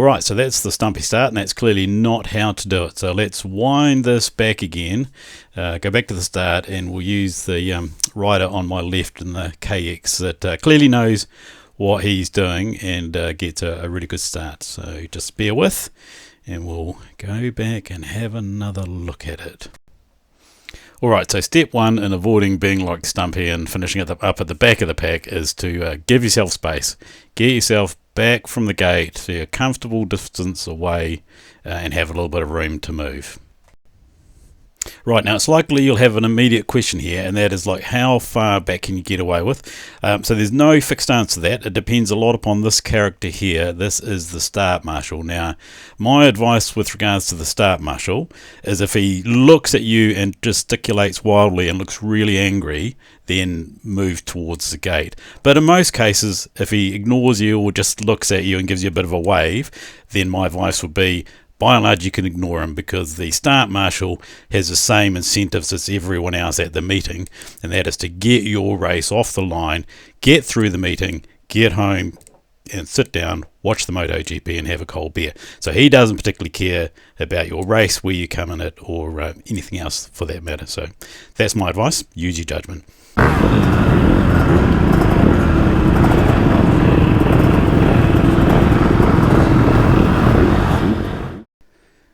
Alright, so that's the Stumpy start, and that's clearly not how to do it. So let's wind this back again, go back to the start, and we'll use the rider on my left in the KX that clearly knows what he's doing and gets a really good start. So just bear with, and we'll go back and have another look at it. Alright, so step one in avoiding being like Stumpy and finishing up at the back of the pack is to give yourself space. Get yourself back from the gate to a comfortable distance away and have a little bit of room to move. Right, now it's likely you'll have an immediate question here, and that is like, how far back can you get away with? So there's no fixed answer to that. It depends a lot upon this character here. This is the start marshal. Now, my advice with regards to the start marshal is if he looks at you and gesticulates wildly and looks really angry, then move towards the gate. But in most cases, if he ignores you or just looks at you and gives you a bit of a wave, then my advice would be, by and large, you can ignore him, because the start marshal has the same incentives as everyone else at the meeting, and that is to get your race off the line, get through the meeting, get home and sit down, watch the MotoGP and have a cold beer. So he doesn't particularly care about your race, where you come in it, or anything else for that matter. So that's my advice. Use your judgment.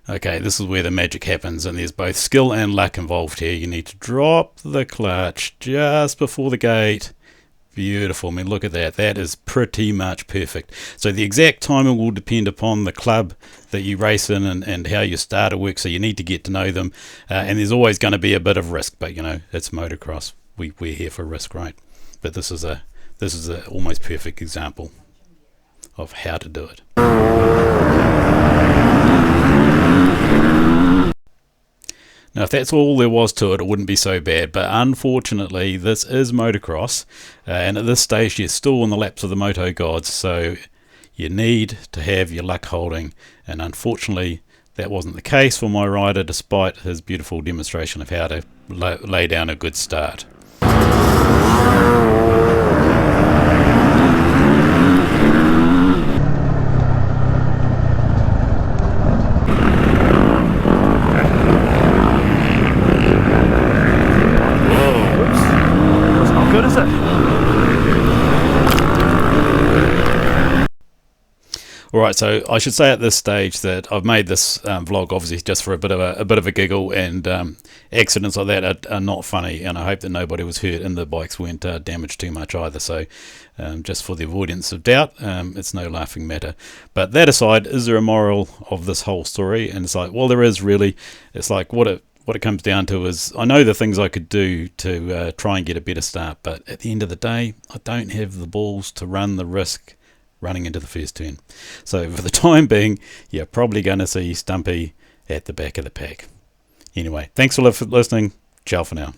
Okay, this is where the magic happens, and there's both skill and luck involved here. You need to drop the clutch just before the gate. Beautiful. I mean, look at that. That is pretty much perfect. So the exact timing will depend upon the club that you race in and how your starter works, so you need to get to know them. And there's always going to be a bit of risk, but, you know, it's motocross. We're here for risk, right? But this is a almost perfect example of how to do it. Now, if that's all there was to it, it wouldn't be so bad, but unfortunately this is motocross, and at this stage you're still in the laps of the moto gods, so you need to have your luck holding, and unfortunately that wasn't the case for my rider, despite his beautiful demonstration of how to lay down a good start. Alright, so I should say at this stage that I've made this vlog obviously just for a bit of a giggle, and accidents like that are not funny, and I hope that nobody was hurt and the bikes weren't damaged too much either. So just for the avoidance of doubt, it's no laughing matter. But that aside, is there a moral of this whole story? And it's like, well, there is really. It's like what it comes down to is, I know the things I could do to try and get a better start, but at the end of the day, I don't have the balls to run the risk running into the first turn. So for the time being, you're probably going to see Stumpy at the back of the pack. Anyway, thanks for listening. Ciao for now.